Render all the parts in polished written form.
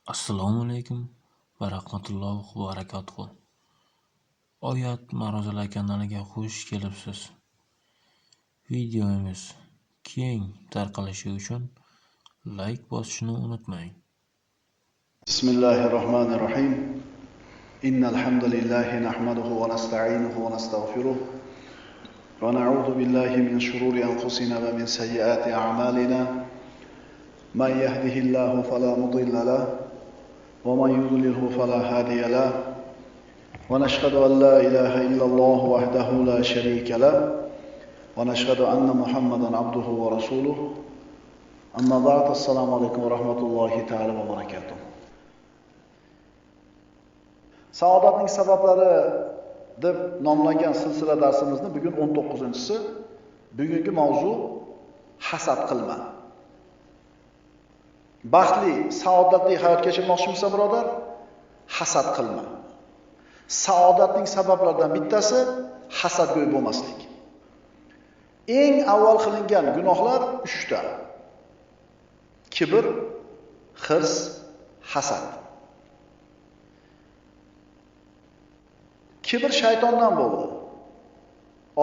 Assalomu alaykum va rahmatullohi va barakatuh. Oyat ma'ruzalar kanaliga xush kelibsiz. Videomiz keng tarqalishi uchun like bosishni unutmang. Bismillahirrahmanirrahim. Innal hamdalillahi nahmaduhu va nasta'inuhu va nastaghfiruh wa na'udhu billahi min shururi anfusina wa min sayyiati a'malina. Man yahdihillahu fala mudilla lahu wa man yudlilhu fala hadiya lahu. Wa nashhadu an la ilaha illallah wahdahu la sharika lahu wa nashhadu anna Muhammadan abduhu wa rasuluh. Amma ba'd. Assalomu alaykum va rahmatullohi ta'ala va barakatuh. Saodatning sabablari deb nomlangan silsila darsimizni bugun 19-si. Bugungi mavzu hasad qilma. Baxtli, saodatli hayot kechirmoqchimisiz, birodar? Hasad qilma. Saodatning sabablaridan bittasi hasadgo'y bo'lmaslik. Eng avval qilingan gunohlar 3 ta. Kibr, hirs, hasad. Kibr shaytondan bo'ldi.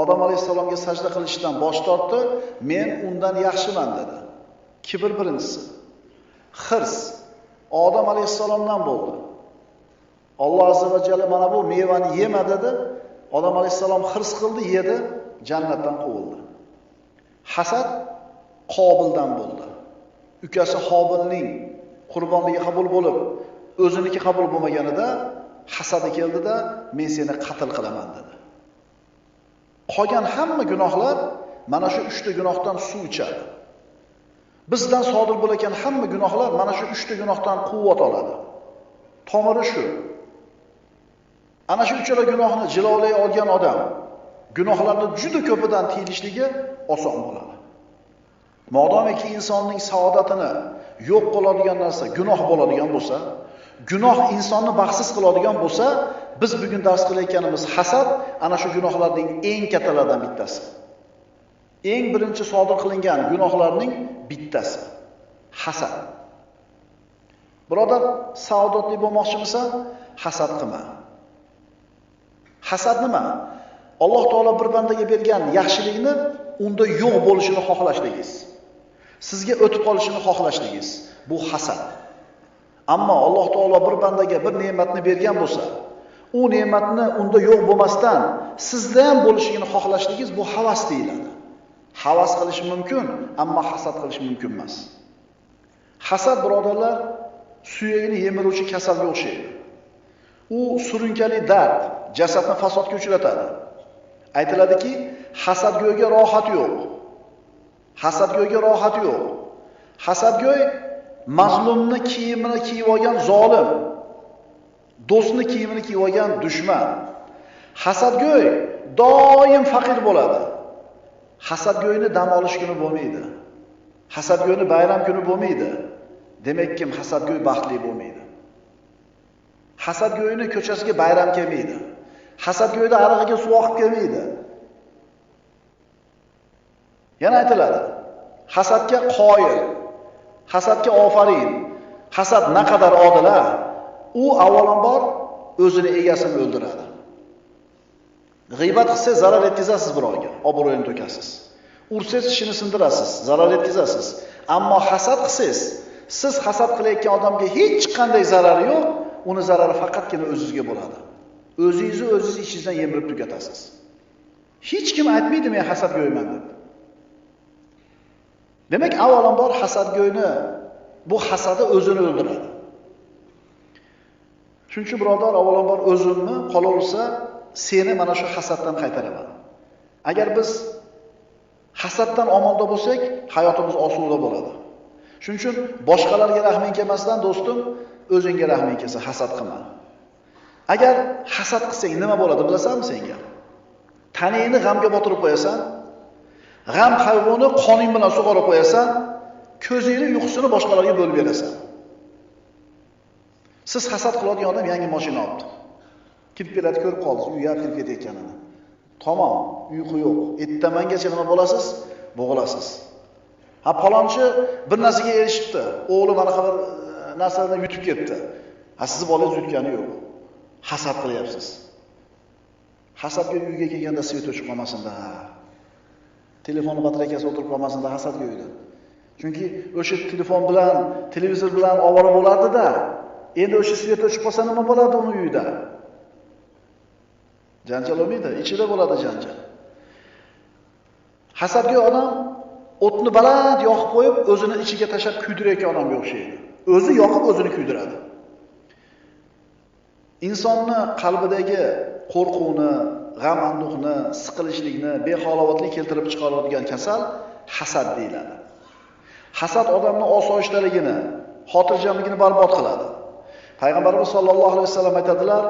Odam alayhisalomga sajda qilishdan bosh tortdi, men undan yaxshiman dedi. Kibr birinchisi. Hirs Odam alayhisalomdan bo'ldi. Alloh azza va jalla mana bu mevani yema dedi. Odam alayhisalom hirs qildi, yedi, jannatdan quvildi. Hasad Qobildan bo'ldi. Ukasi Hobilning qurbonligi qabul bo'lib, o'ziniki qabul bo'lmaganida hasadi keldida, men seni qatl qilaman dedi. Qolgan hamma gunohlar mana shu 3 ta gunohdan suv ichadi. Bizdan sodir bo'lgan hamma gunohlar mana shu 3 ta gunohdan quvvat oladi. Tomiri shu. Ana shu 3 gunohni jilolay olgan odam gunohlarni juda ko'pidan tiyilishligi oson bo'ladi. Modomiki insonning saodatini yo'q qiladigan narsa gunoh bo'ladigan bo'lsa, gunoh insonni baxtsiz qiladigan bo'lsa, biz bugun dars qilayotganimiz hasad ana shu gunohlarning eng kattalaridan bittasi. Eng birinchi sodir qilingan gunohlarning bittasi hasad. Birodar, saodatli bo'lmoqchimisan? Hasad qilma. Hasad nima? Alloh taolo bir bandaga bergan yaxshilikni unda yo'q bo'lishini xohlashligingiz. Sizga o'tib qolishini xohlashligingiz. Bu hasad. Ammo Alloh taolo bir bandaga bir ne'matni bergan bo'lsa, u ne'matni unda yo'q bo'lmasdan sizda ham bo'lishini xohlashligingiz bu havas deyiladi. Havas qilish mumkin, ammo hasad qilish mumkin emas. Hasad, birodarlar, suyagini yemiruvchi kasalga o'xshaydi. U surunkali dard, jasadni fasodga uchratadi. Aytiladiki, hasadgo'yga rohat yo'q. Hasadgo'yga rohat yo'q. Hasadgo'y mazlumni kiyimini kiyib olgan zolim, do'stni kiyimini kiyib olgan dushman. Hasadgo'y doim faqir bo'ladi. Hasadgo'yni dam olish kuni bo'lmaydi. Hasadgo'yni bayram kuni bo'lmaydi. Demak, kim hasadgo'y baxtli bo'lmaydi. Hasadgo'yni ko'chasiga bayram kelmaydi. Hasadgo'yda arig'iga suv oqib kelmaydi. Yana aytiladi, hasadga qoyil, hasadga ofarin, hasad naqadar odil-a, u avvalambor o'zini egasini o'ldiradi. G'iybat qilsangiz zarar yetkazasiz birovga, obro'yini to'kasiz. Ursangiz tishini sindirasiz, zarar yetkazasiz. Ammo hasad qilsangiz, siz hasad qilayotgan odamga hech qanday zarari yo'q, uni zarari faqatgina o'zingizga bo'ladi. O'zingizni o'zingiz ichingizdan yemirib tugatasiz. Hech kim aytmaydi men hasadgo'yman deb. Demak, avvalambor hasadgo'yni bu hasadi o'zini o'ldiradi. Shuning uchun birodar, avvalambor o'zimni qolaversa, seni mana shu hasaddan qaytaraman. Agar biz hasaddan omonda bo'lsak, hayotimiz osuda bo'ladi. Shuning uchun boshqalarga rahming kelmasdan, do'stim, o'zingga rahming kelsa hasad qilma. Agar hasad qilsang nima bo'ladi bilasanmi senga? Taningni g'amga botirib qo'yasan, g'am hayvoni qoning bilan sug'orib qo'yasan, ko'zingni uyqusini boshqalarga bo'lib berasan. Siz hasad qiladigan odam yangi mashina olibdi. Kirib keladi, ko'rib qoldingiz, uyga kirib ketayotganini. Tamom, uyqu yo'q. Ertamangacha nima bo'lasiz? Bo'g'ilasiz. Ha, palonchi bir narsaga erishibdi. O'g'li mana bir narsalardan yutib ketdi. Sizni bolangiz yutgani yo'q. Hasad qilyapsiz. Hasadga uyga kelganda svet o'chib qolmasin-da. Telefonni batareykasi o'tirib qolmasin-da hasadga uyda. Chunki o'sha telefon bilan, televizor bilan ovora bo'lardi-da. Endi o'sha svet o'chib qolsa nima bo'ladi uni uyda? Janjal bo'lmaydi, ichida bo'ladi janjal. Hasadga odam o'tni baland yoqib qo'yib, o'zini ichiga tashab kuydirayotgan odamga o'xshaydi. O'zi yoqib, o'zini kuydiradi. Insonni qalbidagi qo'rquvni, g'am-anduhni, siqilishlikni, behalovatlik keltirib chiqaradigan kasal hasad deyiladi. Hasad odamning osoyishtaligini, xotirjamligini barbod qiladi. Payg'ambarimiz sollallohu alayhi vasallam aytadilar: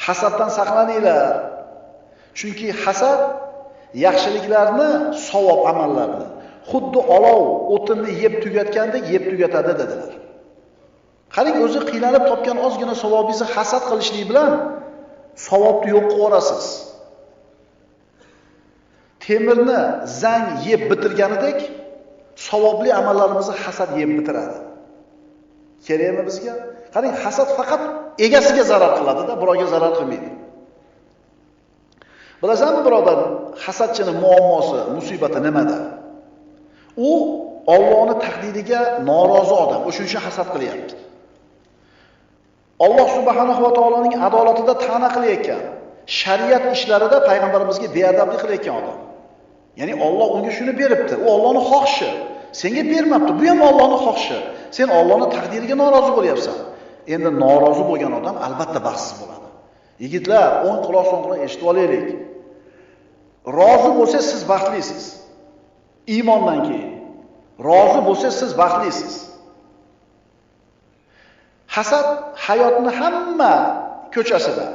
hasaddan saqlaninglar. Chunki hasad yaxshiliklarni, savob amallarni xuddi olov o'tinni yeb tugatgandek yeb tugatadi dedilar. Qarang, o'zi qiynalib topgan ozgina savobingizni hasad qilishlik bilan savobni yo'q qilib yuborasiz. Temirni zang yeb bitirganidek savobli amallarimizni hasad yeb bitiradi. Kerakmi bizga? Qarang, hasad faqat egasiga zarar qiladi-da, birovga zarar qilmaydi. Bilasanmi, birodar, hasadchini muammosi, musibati nimada? U Allohning taqdiriga norozi odam, o'shuning uchun hasad qilyapti. Alloh subhanahu va taoloning adolatida ta'na qilayotgan, shariat ishlarida payg'ambarimizga beadablik qilayotgan odam. Ya'ni Alloh unga shuni beribdi, u Allohning xohishi. Senga bermabdi, bu ham Allohning xohishi. Sen Allohning taqdiriga norozi bo'lyapsan. Endi norozi bo'lgan odam albatta baxtsiz bo'ladi. Yigitlar, o'ng quloq so'ng quloq eshitib olaylik. Rozi bo'lsangiz siz baxtlisiz. Iymondan keyin rozi bo'lsangiz siz baxtlisiz. Hasad hayotning hamma ko'chasida,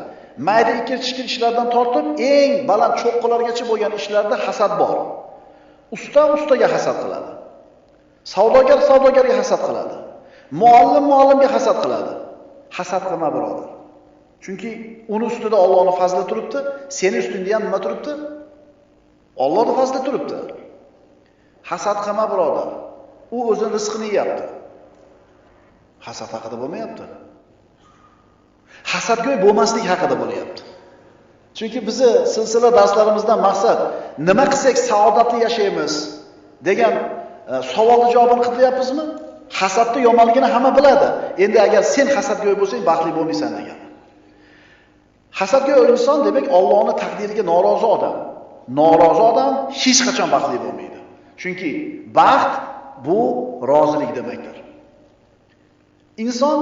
mayda ikir-chikir ishlardan tortib eng baland cho'qqalargacha bo'lgan ishlarda hasad bor. Usta-ustaga hasad qiladi. Savdogar savdogarga hasad qiladi. Muallim muallimga hasad qiladi. Hasad qilma, birodar. Chunki uni ustida Allohning fazli turibdi, seni ustingda ham nima turibdi? Allohning fazli turibdi. Hasad qilma, birodar. U o'zining rizqini yeyapti. Hasad haqida bo'lmayapti. Hasadgo'y bo'lmaslik haqida bo'lyapti. Chunki bizni silsila darslarimizdan maqsad nima qilsak saodatli yashaymiz degan savolni javobini qilyapmizmi? Hasadni yomonligini hamma biladi. Endi agar sen hasadgo'y bo'lsang, baxtli bo'lmaysan degan. Hasadgo'y inson demak Allohning taqdiriga norozi odam. Norozi odam hech qachon baxtli bo'lmaydi. Chunki baxt bu rozilik demakdir. Inson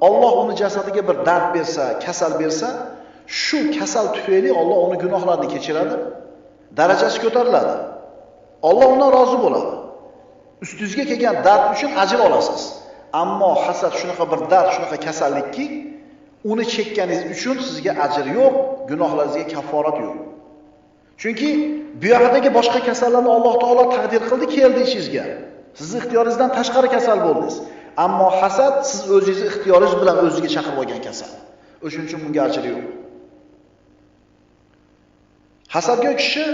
Alloh uni jasadiga bir dard bersa, kasal bersa, shu kasal tufayli Alloh uni gunohlarini kechiradi, darajasi ko'tariladi. Alloh undan rozi bo'ladi. Ustingizga kelgan dard uchun ajr olasiz. Ammo hasad shunaqa bir dard, shunaqa kasallikki, uni chekkaningiz uchun sizga ajr yo'q, gunohlaringizga kafforat yo'q. Chunki bu yoqdagi boshqa kasallarni Alloh taolo taqdir qildi, keldi ishingizga. Sizni ixtiyoringizdan tashqari kasal bo'ldingiz. Ammo hasad siz o'zingizni ixtiyoringiz bilan o'ziga chaqirib olgan kasal. O'shuning uchun bunga ajr yo'q. Hasadgo'y kishi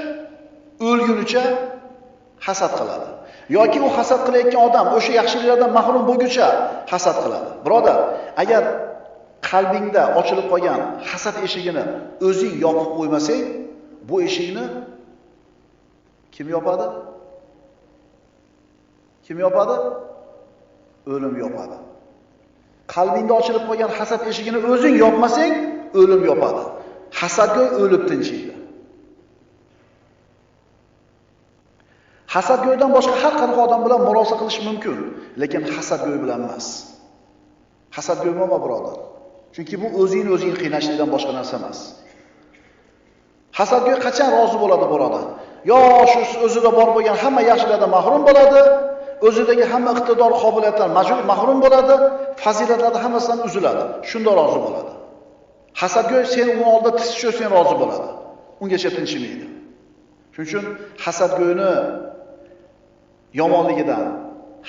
o'lgunicha hasad qiladi. Yoki u hasad qilayotgan odam o'sha yaxshiliklardan mahrum bo'lguncha hasad qiladi. Birodar, agar qalbingda ochilib qolgan hasad eshigini o'zing yopib qo'ymasang, bu eshikni kim yopadi? Kim yopadi? O'lim yopadi. Qalbingda ochilib qolgan hasad eshigini o'zing yopmasang, o'lim yopadi. Hasadgo'y o'lib tinchiydi. Hasadgo'ydan boshqa har qanaqa odam bilan murosa qilish mumkin, lekin hasadgo'y bilan emas. Hasadgo'y bo'lma, birodar. Chunki bu o'zing qiynashlikdan boshqa narsa emas. Hasadgo'y qachon rozi bo'ladi, birodar? Yo shu o'zida bor bo'lgan hamma yaxshiliklardan mahrum bo'ladi, o'zidagi hamma iqtidor, qobiliyatdan mahrum bo'ladi, fazilatlardan hammasidan uziladi. Shunda rozi bo'ladi. Hasadgo'y sen uni oldida tiz cho'ksang rozi bo'ladi. Ungacha tinchimaydi. Shuning uchun hasadgo'yni yomonligidan,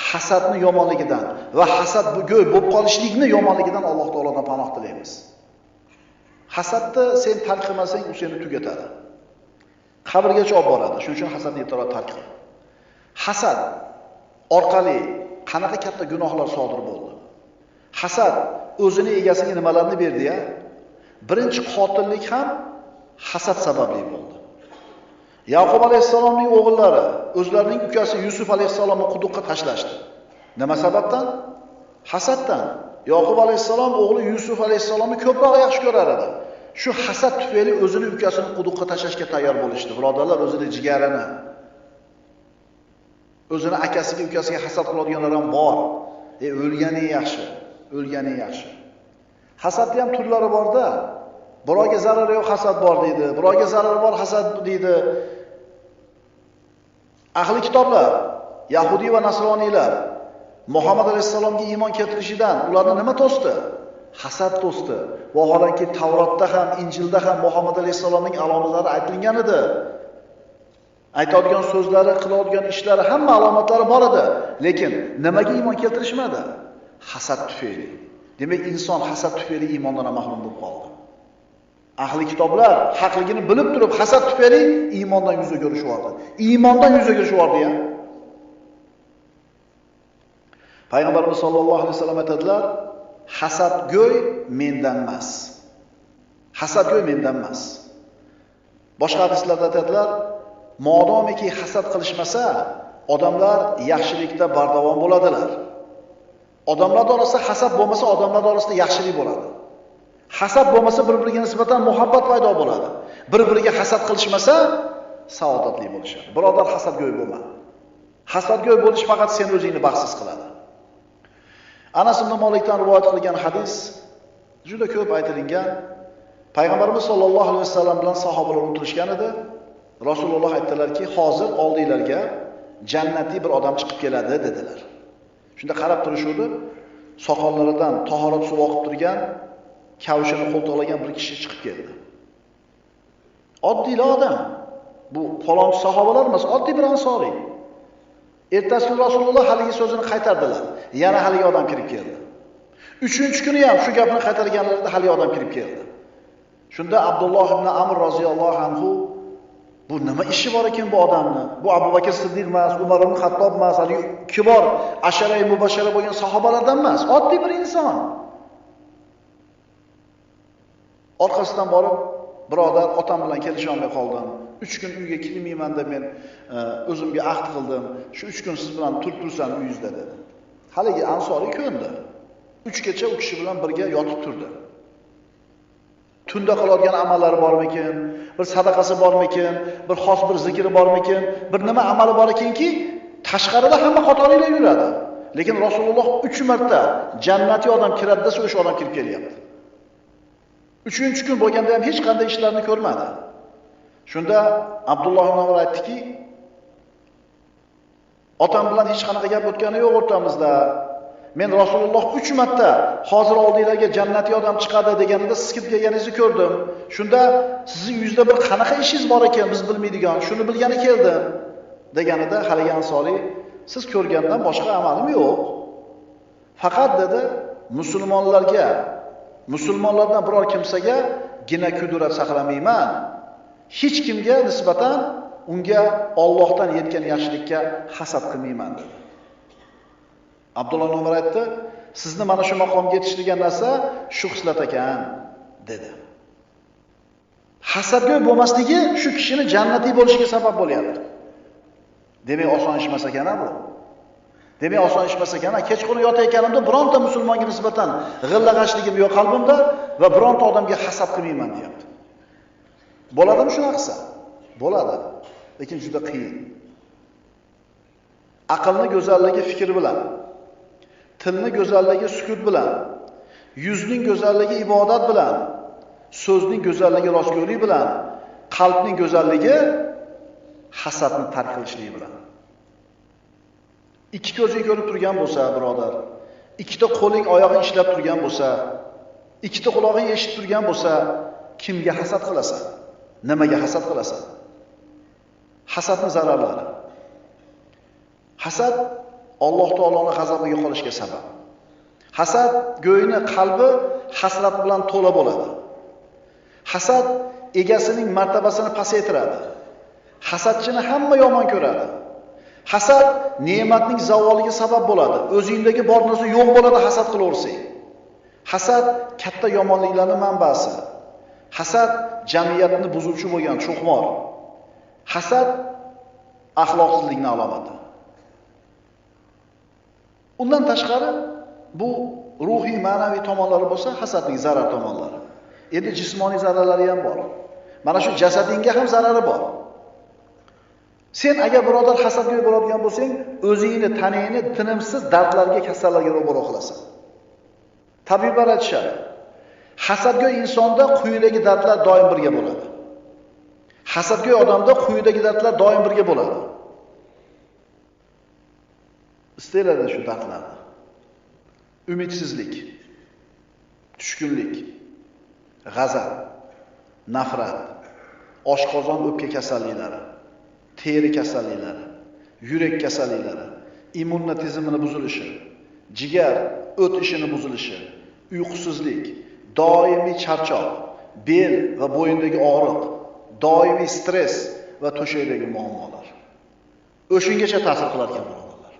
hasadni yomonligidan va hasadgo'y bo'lib qolishlikni yomonligidan Alloh taolodan panoh tilaymiz. Hasadni sen tark qilmasang, u seni tugatadi. Qabrgacha olib boradi. Shuning uchun hasadni ertaroq tark qil. Hasad orqali qanaqa katta gunohlar sodir bo'ldi. Hasad o'zini egasiga nimalarni berdi-ya? Birinchi qotillik ham hasad sababli bo'ldi. Yaqub alayhisalomning o'g'illari o'zlarining ukasi Yusuf alayhisalomni quduqqa tashlashdi. Nima sababdan? Hasaddan. Yaqub alayhisalom o'g'li Yusuf alayhisalomni ko'proq yaxshi ko'rar edi. Shu hasad tufayli o'zini ukasini quduqqa tashlashga tayyor bo'lishdi. Birodarlar, o'zini jigarini, o'zini akasiga, ukasiga hasad qiladiganlar ham bor. O'lgani yaxshi, o'lgani yaxshi. Hasadda ham turlari bor-da. Birovga zarari yo'q hasad bor deydi, birovga zarari bor hasad deydi. Ahli kitoblar, Yahudiy va Nasroniylar Muhammad alayhisalomga iymon keltirishidan ularni nima to'sdi? Hasad to'sdi. Vaholanki Tavrotda ham, Injilda ham Muhammad alayhisalomning alomatlari aytilgan edi. Aytadigan so'zlari, qiladigan ishlari, hamma alomatlari bor edi. Lekin nimaga iymon keltirishmadi? Hasad tufayli. Demak, inson hasad tufayli iymondan mahrum bo'lib qoldi. Ahli kitoblar haqligini bilib turib hasad tufayli iymondan yuz o'girishyordi. Iymondan yuz o'girishyordi-ya. Payg'ambarimiz sollallohu alayhi vasallam aytadilar: "Hasadgo'y mendan emas." Hasadgo'y mendan emas. Boshqa hadislarda aytadilar: "Modomiki hasad qilishmasa, odamlar yaxshilikda bardavom bo'ladilar." Odamlar orasida hasad bo'lmasa, odamlar orasida yaxshilik bo'ladi. Hasad bo'lmasa, bir-biriga nisbatan muhabbat paydo bo'ladi. Bir-biriga hasad qilishmasa, saodatli bo'lishadi. Birodar, hasadgo'y bo'lma. Hasadgo'y bo'lish faqat sen o'zingni baxtsiz qiladi. Anas ibn Malikdan rivoyat qilingan hadis juda ko'p aytilgan. Payg'ambarimiz sollallohu alayhi vasallam bilan sahobalar o'tirishgan edi. Rasululloh aytdilarki, "Hozir oldinglarga jannatiy bir odam chiqib keladi" dedilar. Shunda qarab turishuvdi, soqollaridan tahorat suvi oqib turgan, kavushini qo'ltiqlagan bir kishi chiqib keldi. Oddiy odam. Bu falonchi sahobalar emas, oddiy bir ansoriy. Ertasi kuni Rasululloh haligi so'zini qaytardilar. Yana haligi odam kirib keldi. 3-chi kuni ham shu gapni qaytarganlarida haligi odam kirib keldi. Shunda Abdulloh ibn Amr roziyallohu anhu: "Bu nima ishi bor ekan bu odamni? Bu Abu Bakr Siddiq emas, Umar ibn Xattob emas, haligi kibor ashara-i mubashshara bo'lgan sahobalardan emas, oddiy bir inson." Orqasidan borib, "Birodar, otam bilan kelisha olmay qoldim. 3 kun uyga kelmayman deb men o'zimga ahd qildim. Shu 3 kun siz bilan turib-tursam uyingizda" dedi. Haligi ansoriy ko'ndi. 3 kecha u kishi bilan birga yotib turdi. Tunda qiladigan amallari bormikin, bir sadaqasi bormikin, bir xos bir zikri bormikin, bir nima amali bor ekanki, tashqarida hamma qatorilar yuradi. Lekin Rasululloh 3 marta jannatiy odam kiradi desa, o'sha odam kirib kelyapti. 3-chi kun bo'lganda ham hech qanday ishlarni ko'rmadi. Shunda Abdulloh ibn Umar aytdiki, "Otam bilan hech qanaqa gap o'tgani yo'q o'rtamizda. Men Rasululloh 3 marta hozir oldinglarga jannatiy odam chiqadi deganida siz kirib kelganingizni ko'rdim. Shunda sizning yuzda bir qanaqa ishingiz bor ekan biz bilmaydigan, shuni bilgani keldim" deganida haligi ansoriy, "Siz ko'rgandan boshqa amalim yo'q. Faqat" dedi, musulmonlardan biror kimsaga gina kudrat saqlamayman. Hech kimga nisbatan unga Allohdan yetgan yaxshilikka hasad qilmayman" dedi. Abdulloh ibn Umar aytdi, "Sizni mana shu maqomga yetishtirgan narsa shu xislat ekan" dedi. Hasadgo'y bo'lmasligi shu kishini jannatiy bo'lishiga sabab bo'lyapti. Demak, oson ish emas ekan bu. Demak, oson ish emas ekan. Kechqurun yotayotganimda bironta musulmonga nisbatan g'illag'ashligim yo'q qalbimda va bironta odamga hasad qilmayman deyapti. Bo'ladimi shunaqasi? Bo'ladi, lekin juda qiyin. Aqlni go'zalligi fikr bilan, tilni go'zalligi sukut bilan, yuzning go'zalligi ibodat bilan, so'zning go'zalligi rostgo'ylik bilan, qalbning go'zalligi hasadni tark qilishlik bilan. Ikki ko'zing ko'rib turgan bo'lsa, birodar, ikkita qo'ling, oyog'ing ishlab turgan bo'lsa, ikkita quloqing eshitib turgan bo'lsa, kimga hasad qilasan? Nimaga hasad qilasan? Hasadning zararlari. Hasad Alloh taoloning g'azabiga qolishga sabab. Hasad go'yni qalbi hasrat bilan to'la bo'ladi. Hasad egasining martabasini pasaytiradi. Hasadchini hamma yomon ko'radi. Hasad ne'matning zavoliga sabab bo'ladi. O'zingdagi bor narsa yo'q bo'ladi hasad qilaversang. Hasad katta yomonliklarning manbasi. Hasad jamiyatni buzuvchi bo'lgan cho'qmor. Hasad axloqsizlikning alomati. Undan tashqari bu ruhiy, ma'naviy tomonlari bo'lsa, hasadning zarar tomonlari. Endi jismoniy zararlari ham bor. Mana shu jasadingga ham zarari bor. Sen agar birodar hasadgo'y bo'ladigan bo'lsang, o'zingni tanangni tinimsiz dardlarga, kasallarga ro'baro qilasan. Tabiblar aytishadi. Hasadgo'y insonda quyidagi dardlar doim birga bo'ladi. Hasadgo'y odamda quyidagi dardlar doim birga bo'ladi. Isteladi shu dardlarni. Umidsizlik, tushkunlik, g'azab, nafrat, oshqozon o'pka kasalliklari, teri kasalliklari, yurak kasalliklari, immunitet tizimini buzilishi, jigar o't ishini buzilishi, uyqusizlik, doimiy charchoq, bel va bo'yindagi og'riq, doimiy stress va to'shakdagi muammolar. O'shingacha ta'sir qilar ekan birodarlar.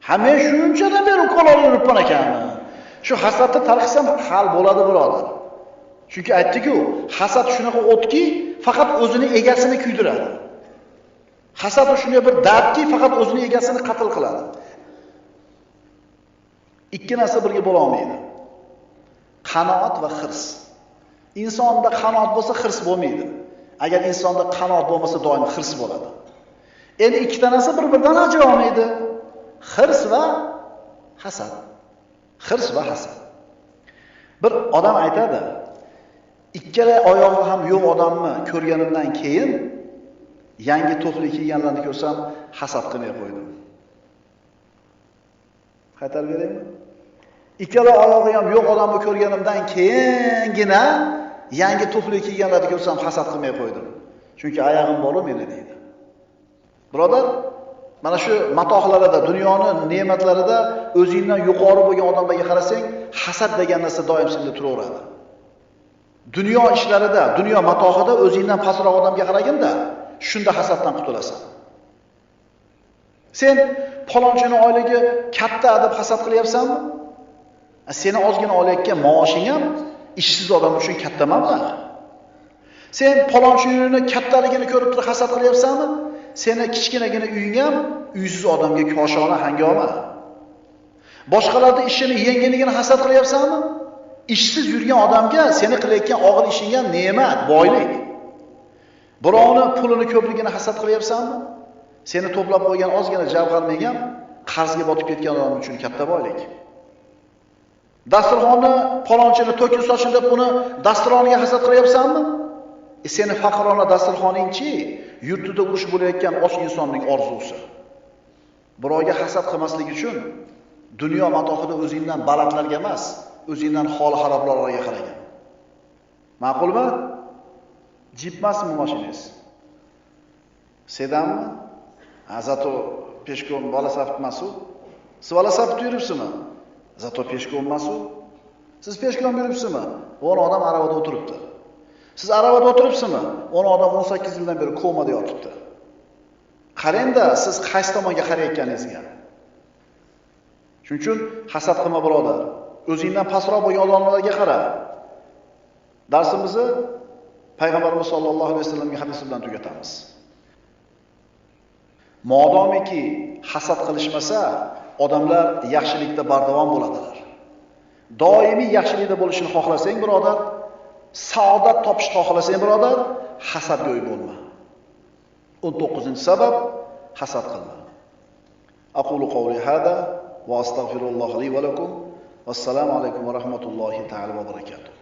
Hamma shunchadan beri ukollar yuribman ekanmi? Shu hasadni tarqisam hal bo'ladi birodar. Chunki aytdik-ku, hasad shunaqa o'tki, faqat o'zining egasini kuydiradi. Hasad shunday bir dardki, faqat o'zining egasini qatl qiladi. Ikki narsa birga bo'la olmaydi. Qanoat va hirs. Insonda qanoat bo'lsa, hirs bo'lmaydi. Agar insonda qanoat bo'lmasa, doim hirs bo'ladi. Endi ikkita narsa bir-biridan ajralmaydi. Hirs va hasad. Hirs va hasad. Bir odam aytadi, ikkala oyog'i ham yo'q odamni ko'rganimdan keyin yangi to'fli kiyganlarni ko'rsam hasad qilmay qo'ydim. Qaytarib beraymi? Ikkala oyog'i ham yo'q odamni ko'rganimdan keyingina yangi to'fli kiyganlarni ko'rsam hasad qilmay qo'ydim. Chunki oyog'im bor meni deydi. Birodar, mana shu matohlarida, dunyoning ne'matlarida o'zingdan yuqori bo'lgan odamlarga qarasang, hasad degan narsa doim senda turaveradi. Dunyo ishlarida, dunyo matohida o'zingdan pastroq odamga qaraganda, shunda hasaddan qutulasan. Sen palonchini oyligi katta deb hasad qilyapsanmi? Seni ozgina olayotgan maoshing ham ishsiz odam uchun katta mablag'. Sen palonchini kattaligini ko'rib turib hasad qilyapsanmi? Seni kichkinagina uying ham uysiz odamga koshona hangoma. Boshqalarning ishini yengilligini hasad qilyapsanmi? Ishsiz yurgan odamga seni qilayotgan og'ir ishing ham ne'mat, boylik. Birovni pulini ko'pligini hasad qilyapsanmi? Seni to'plab qo'ygan ozgina javharning ham qarzga botib ketgan odam uchun katta boylik. Dasturxonni palonchini to'kib sochin deb uni dasturxoniga hasad qilyapsanmi? Seni faqirona dasturxoningchi, yurtida urush bo'layotgan och insonning orzusi. Birovga hasad qilmaslik uchun dunyo matohida o'zingdan balandlarga emas, o'zingdan hol xaroblarga qaragan. Ma'qulmi? Jeep emasmi mashinangiz? Sedanmi? Zato peshkom velosiped emas-u. Siz velosiped yuribsizmi? Zato peshkom emas-u. Siz peshkom yuribsizmi? 10 odam aravada o'tiribdi. Siz aravada o'tiribsizmi? 10 odam 18 yildan beri komada yotibdi. Qarangda, siz qaysi tomonga qarayotganingizga. Shuning uchun hasad qilma birodar. O'zingdan pastroq bo'lgan odamlarga qara. Darsimizni Payg'ambarimiz sollallohu alayhi vasallamning hadisi bilan tugatamiz. Modomiki hasad qilishmasa, odamlar yaxshilikda bardavom bo'ladilar. Doimiy yaxshilikda bo'lishini xohlasang, birodar, saodat topishni xohlasang, birodar, hasadgo'y bo'lma. 19-sabab hasad qilma. Aqulu qawli hada va astaghfirulloh li va lakum. Vassalomu alaykum va rahmatullohi ta'ala va barakatuh.